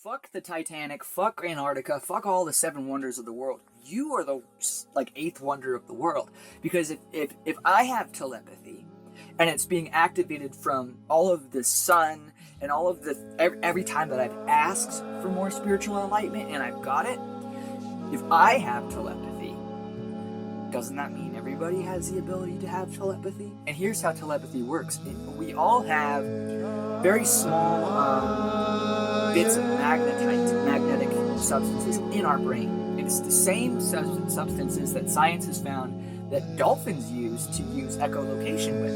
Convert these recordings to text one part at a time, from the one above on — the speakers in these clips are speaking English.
Fuck the Titanic, fuck Antarctica, fuck all the seven wonders of the world. You are the eighth wonder of the world. Because if I have telepathy and it's being activated from all of the sun and all of the every time that I've asked for more spiritual enlightenment and I've got it, if I have telepathy, doesn't that mean everybody has the ability to have telepathy? And here's how telepathy works. We all have very small bits of magnetic substances in our brain. It's the same substances that science has found that dolphins use to use echolocation with.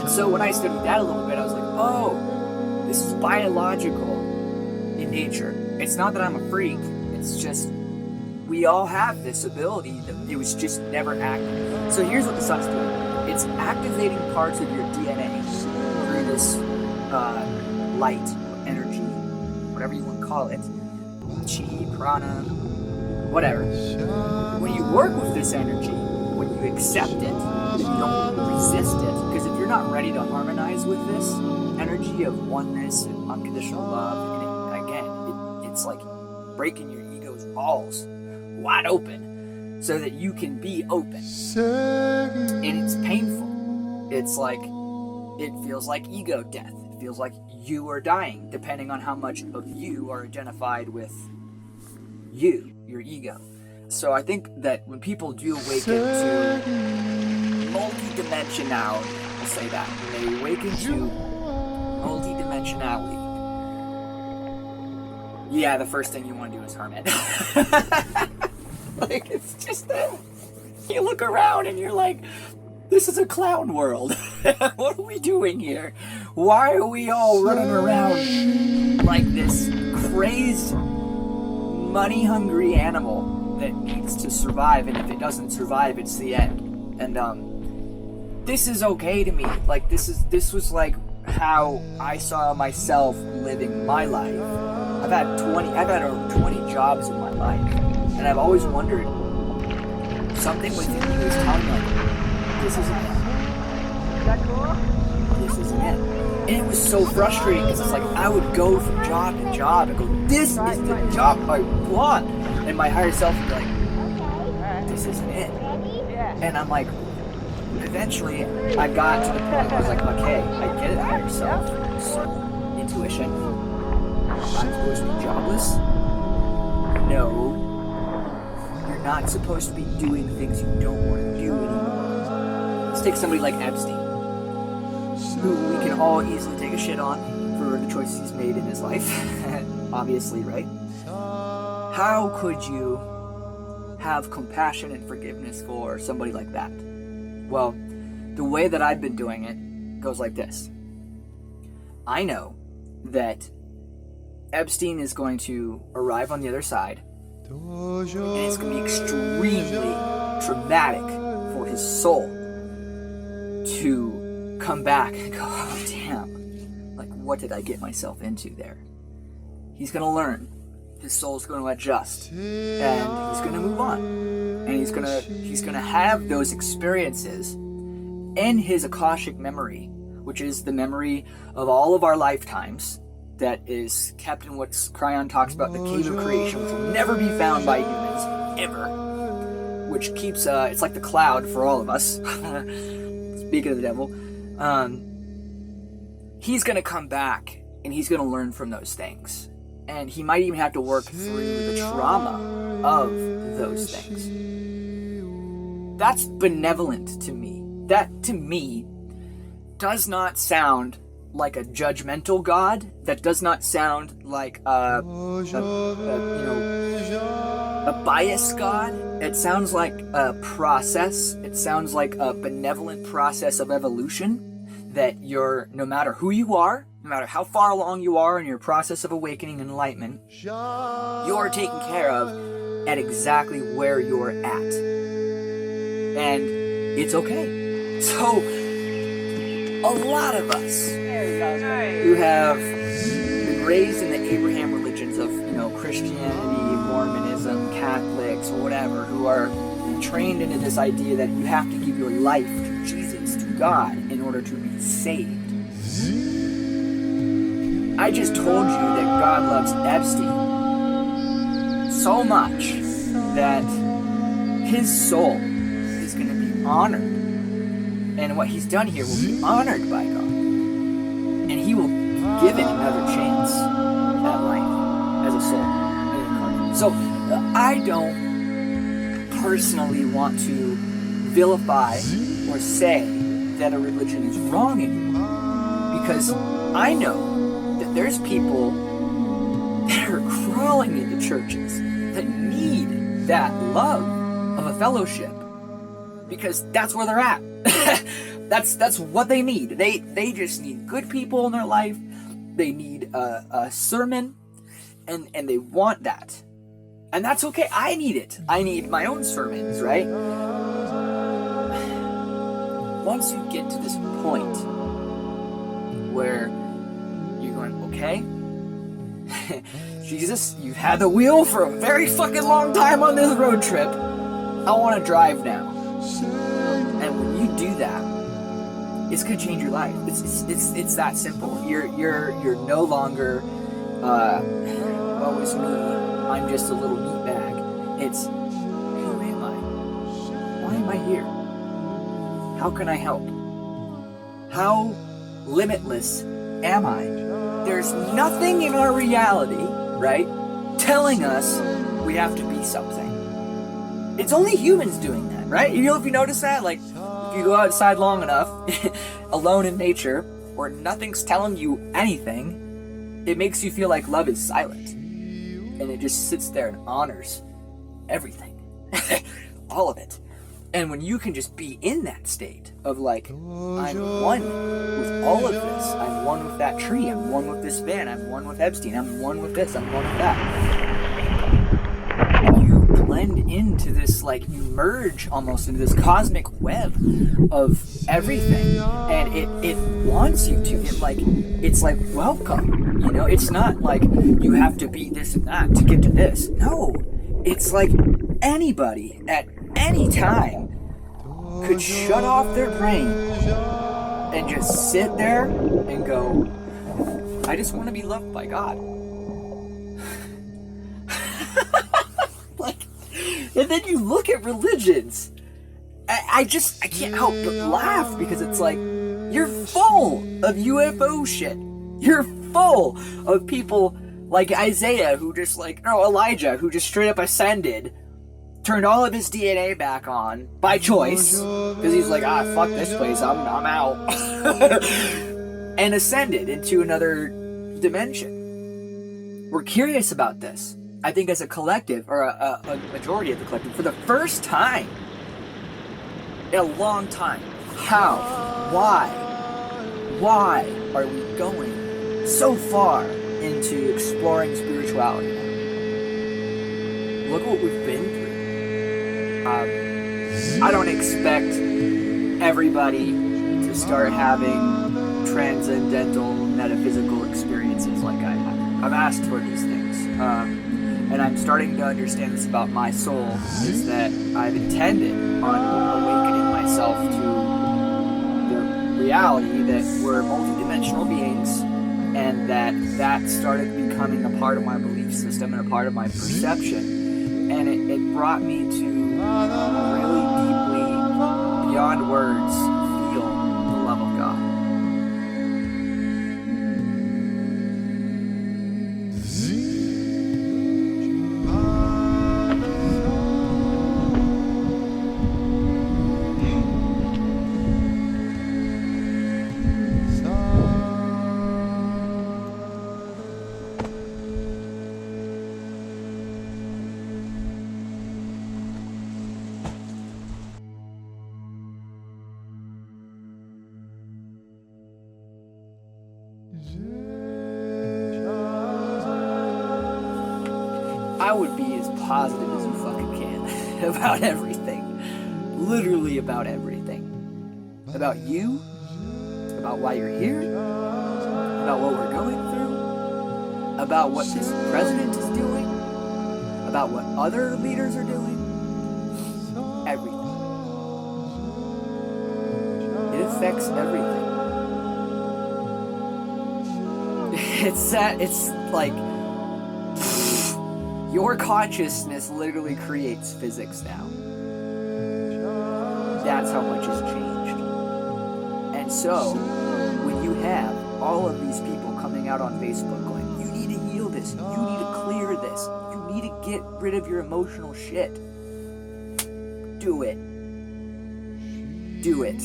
And so when I studied that a little bit, I was like, oh, this is biological in nature. It's not that I'm a freak. It's just we all have this ability that it was just never active. So here's what the sun's doing. It's activating parts of your DNA through this light, energy, whatever you want to call it, chi, prana, whatever. When you work with this energy, when you accept it, you don't resist it, because if you're not ready to harmonize with this energy of oneness and unconditional love, and it's like breaking your ego's balls wide open so that you can be open. And it's painful. It's like, it feels like ego death. It feels like you are dying, depending on how much of you are identified with you, your ego. So I think that when people do awaken to multidimensionality, I'll say that, when they awaken to multidimensionality, yeah, the first thing you want to do is harm it. Like, it's just that you look around and you're like, this is a clown world. What are we doing here? Why are we all running around like this crazed, money-hungry animal that needs to survive, and if it doesn't survive, it's the end. And this is okay to me. Like, this was like how I saw myself living my life. I've had over 20 jobs in my life, and I've always wondered, something within me was telling me, like, this isn't it. This isn't it. And it was so frustrating, because it's like, I would go from job to job and go, this is the job I want. And my higher self would be like, this isn't it. And I'm like, eventually, I got to the point where I was like, okay, I get it, higher self, soul, intuition. I'm supposed to be jobless? No. You're not supposed to be doing things you don't want to do anymore. Let's take somebody like Epstein, who we can all easily take a shit on for the choices he's made in his life. Obviously, right? How could you have compassion and forgiveness for somebody like that? Well, the way that I've been doing it goes like this. I know that Epstein is going to arrive on the other side, and it's going to be extremely traumatic for his soul to come back and go, oh damn, like, what did I get myself into there? He's going to learn. His soul's going to adjust, and he's going to move on, and he's going to have those experiences in his Akashic memory, which is the memory of all of our lifetimes, that is kept in what Cryon talks about, the cave of creation, which will never be found by humans, ever. Which keeps, it's like the cloud for all of us. Speaking of the devil. He's going to come back, and he's going to learn from those things. And he might even have to work through the trauma of those things. That's benevolent to me. That, to me, does not sound like a judgmental God. That does not sound like a biased God. It sounds like a process. It sounds like a benevolent process of evolution, that no matter who you are, no matter how far along you are in your process of awakening and enlightenment, you're taken care of at exactly where you're at. And it's okay. So, a lot of us who have been raised in the Abraham religions of, Christianity, Mormonism, Catholics, or whatever, who are trained into this idea that you have to give your life to Jesus, to God, in order to be saved. I just told you that God loves Epstein so much that his soul is going to be honored. And what he's done here will be honored by God. And he will be given another chance at life as a soul. So I don't personally want to vilify or say that a religion is wrong anymore. Because I know that there's people that are crawling into churches that need that love of a fellowship. Because that's where they're at. That's what they need. They just need good people in their life. They need a sermon, and they want that. And that's okay. I need it. I need my own sermons, right? Once you get to this point where you're going, okay, Jesus, you've had the wheel for a very fucking long time on this road trip. I want to drive now. And when you do that, it's gonna change your life. It's that simple. You're no longer woe is me. I'm just a little meatbag. It's who am I? Why am I here? How can I help? How limitless am I? There's nothing in our reality, right, telling us we have to be something. It's only humans doing that, right? You know, if you notice that, like, if you go outside long enough, alone in nature, where nothing's telling you anything, it makes you feel like love is silent. And it just sits there and honors everything. All of it. And when you can just be in that state of like, I'm one with all of this. I'm one with that tree. I'm one with this van. I'm one with Epstein. I'm one with this. I'm one with that. Blend into this, like, you merge almost into this cosmic web of everything, and it wants you to. It's like welcome, you know. It's not like you have to be this and that to get to this. No, it's like anybody at any time could shut off their brain and just sit there and go, I just want to be loved by God. And then you look at religions, I can't help but laugh, because it's like, you're full of UFO shit. You're full of people like Isaiah, who just Elijah, who just straight up ascended, turned all of his DNA back on by choice, because he's like, fuck this place, I'm out. And ascended into another dimension. We're curious about this. I think as a collective, or a majority of the collective, for the first time in a long time. How? Why are we going so far into exploring spirituality now? Look what we've been through. I don't expect everybody to start having transcendental, metaphysical experiences like I have. I've asked for these things. And I'm starting to understand this about my soul, is that I've intended on awakening myself to the reality that we're multidimensional beings, and that started becoming a part of my belief system and a part of my perception. And it brought me to really deeply, beyond words, feel the love of God. I would be as positive as you fucking can about everything. Literally about everything. About you, about why you're here, about what we're going through, about what this president is doing, about what other leaders are doing. Everything. It affects everything. It's like your consciousness literally creates physics now. That's how much has changed. And so, when you have all of these people coming out on Facebook going, you need to heal this, you need to clear this, you need to get rid of your emotional shit. Do it. Do it.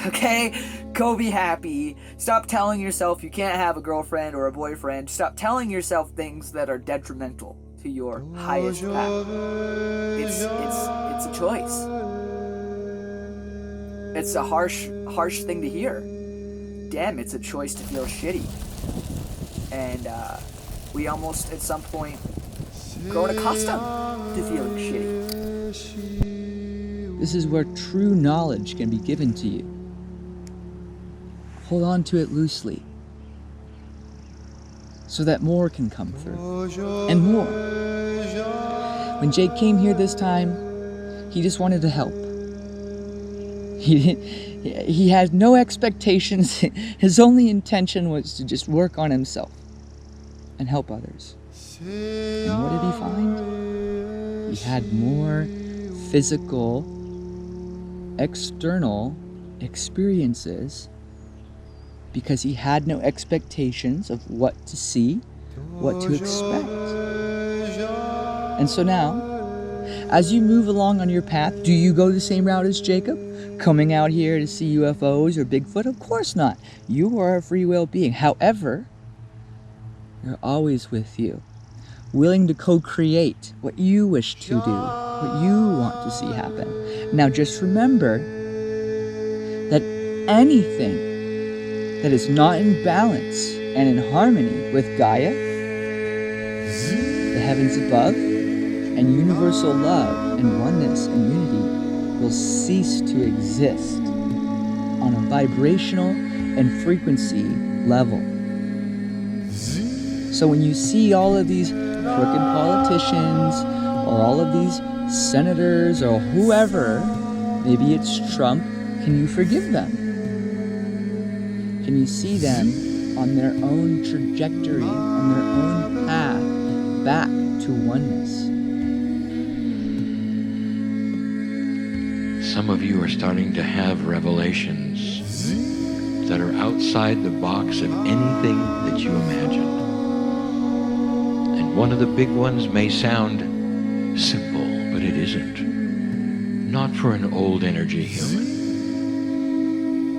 Okay? Go be happy. Stop telling yourself you can't have a girlfriend or a boyfriend. Stop telling yourself things that are detrimental to your highest path. It's a choice. It's a harsh thing to hear. Damn, it's a choice to feel shitty. And we almost at some point grown accustomed to feeling shitty. This is where true knowledge can be given to you. Hold on to it loosely, so that more can come through, and more. When Jake came here this time, he just wanted to help. He had no expectations. His only intention was to just work on himself and help others. And what did he find? He had more physical, external experiences because he had no expectations of what to see, what to expect. And so now, as you move along on your path, do you go the same route as Jacob? Coming out here to see UFOs or Bigfoot? Of course not. You are a free will being. However, they're always with you, willing to co-create what you wish to do, what you want to see happen. Now just remember that anything that is not in balance and in harmony with Gaia, the heavens above, and universal love and oneness and unity will cease to exist on a vibrational and frequency level. So when you see all of these crooked politicians or all of these senators or whoever, maybe it's Trump, can you forgive them? Can you see them on their own trajectory, on their own path back to oneness? Some of you are starting to have revelations that are outside the box of anything that you imagined. And one of the big ones may sound simple, but it isn't. Not for an old energy human.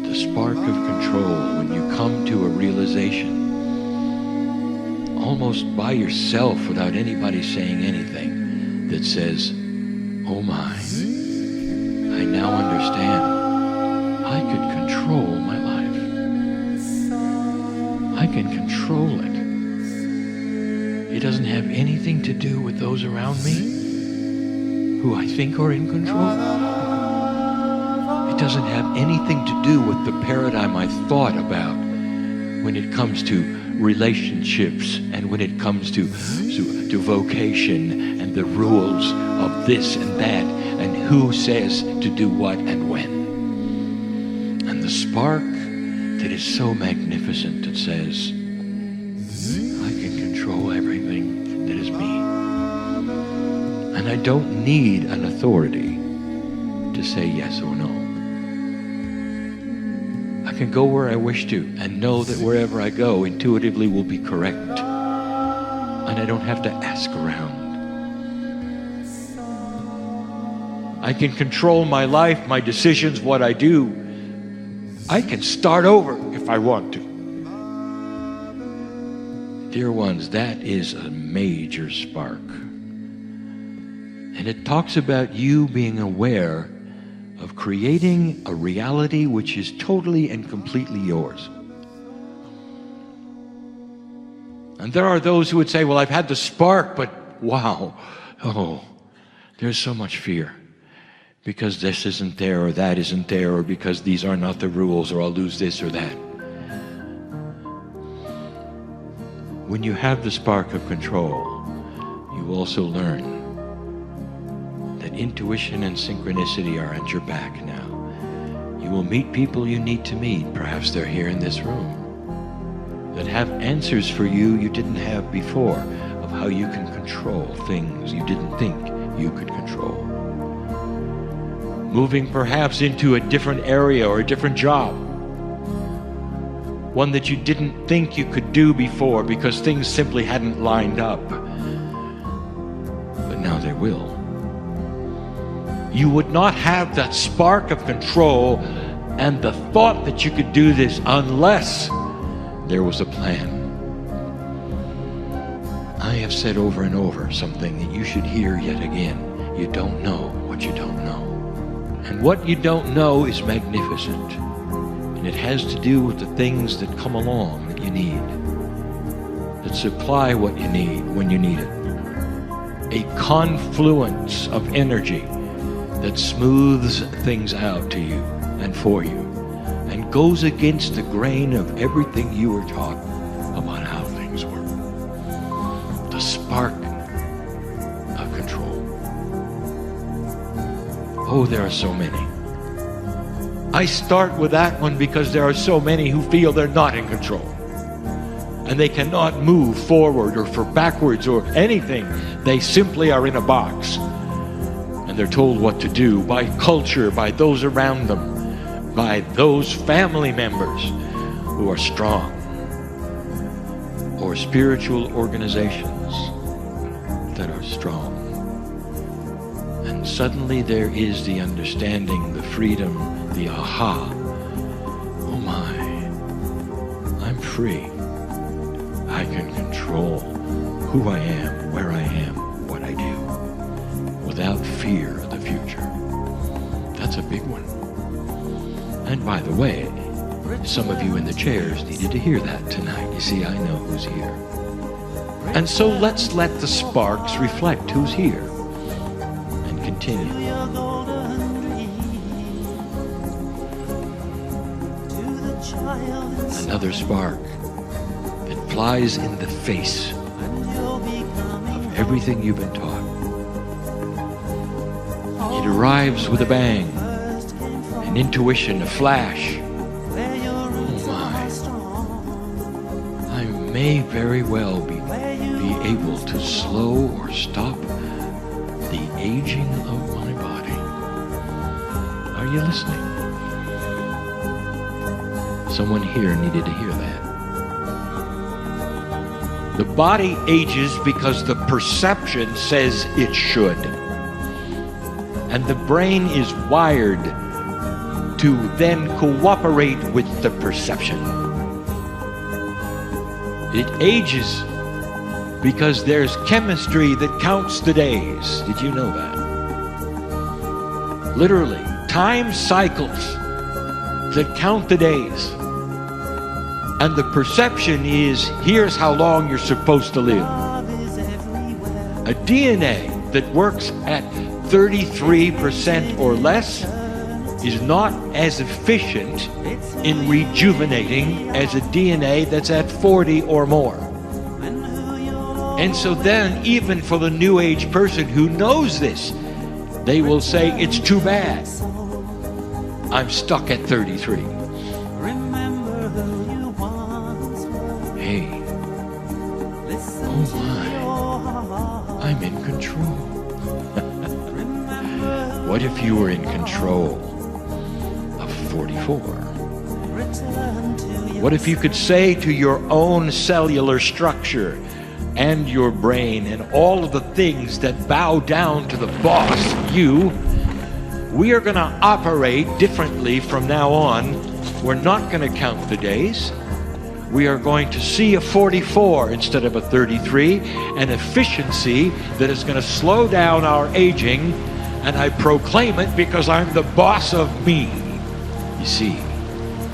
The spark of control when you come to a realization, almost by yourself without anybody saying anything, that says, oh my, I now understand I could control my life. I can control it. It doesn't have anything to do with those around me who I think are in control. It doesn't have anything to do with the paradigm I thought about when it comes to relationships and when it comes to vocation and the rules of this and that and who says to do what and when. And the spark that is so magnificent that says, I can control everything that is me. And I don't need an authority to say yes or no. I can go where I wish to and know that wherever I go intuitively will be correct. And I don't have to ask around. I can control my life, my decisions, what I do. I can start over if I want to. Dear ones, that is a major spark. And it talks about you being aware of creating a reality which is totally and completely yours. And there are those who would say, well, I've had the spark, but wow, oh, there's so much fear. Because this isn't there, or that isn't there, or because these are not the rules, or I'll lose this or that. When you have the spark of control, you also learn that intuition and synchronicity are at your back now. You will meet people you need to meet. Perhaps they're here in this room. that have answers for you you didn't have before, of how you can control things you didn't think you could control. Moving perhaps into a different area or a different job, one that you didn't think you could do before because things simply hadn't lined up. But now they will. You would not have that spark of control and the thought that you could do this unless there was a plan. I have said over and over something that you should hear yet again. You don't know what you don't know. And what you don't know is magnificent. And it has to do with the things that come along that you need, that supply what you need when you need it. A confluence of energy that smooths things out to you and for you, and goes against the grain of everything you were taught about how things work. The spark of control. Oh, there are so many. I start with that one because there are so many who feel they're not in control. And they cannot move forward or for backwards or anything. They simply are in a box. And they're told what to do by culture, by those around them, by those family members who are strong, or spiritual organizations that are strong. And suddenly there is the understanding, the freedom, the aha. Oh my, I'm free. I can control who I am, where I am, what I do, without fear of the future. That's a big one. And by the way, some of you in the chairs needed to hear that tonight. You see, I know who's here. And so let's let the sparks reflect who's here and continue. Another spark that flies in the face of everything you've been taught. It arrives with a bang, an intuition, a flash. Oh my, I may very well be able to slow or stop the aging of my body. Are you listening? Someone here needed to hear that. The body ages because the perception says it should. And the brain is wired to then cooperate with the perception. It ages because there's chemistry that counts the days. Did you know that? Literally, time cycles that count the days. And the perception is, here's how long you're supposed to live. A DNA that works at 33% or less is not as efficient in rejuvenating as a DNA that's at 40 or more. And so then, even for the new age person who knows this, they will say, it's too bad. I'm stuck at 33. Hey, oh my, I'm in control. What if you were in control of 44? What if you could say to your own cellular structure and your brain and all of the things that bow down to the boss, you, we are going to operate differently from now on. We're not going to count the days. We are going to see a 44 instead of a 33, an efficiency that is going to slow down our aging, and I proclaim it because I'm the boss of me. You see,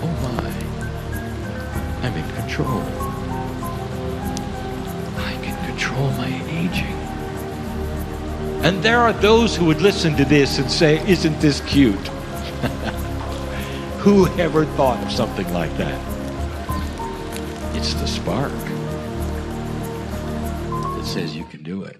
oh my, I'm in control. I can control my aging. And there are those who would listen to this and say, isn't this cute? Who ever thought of something like that? It's the spark that says you can do it.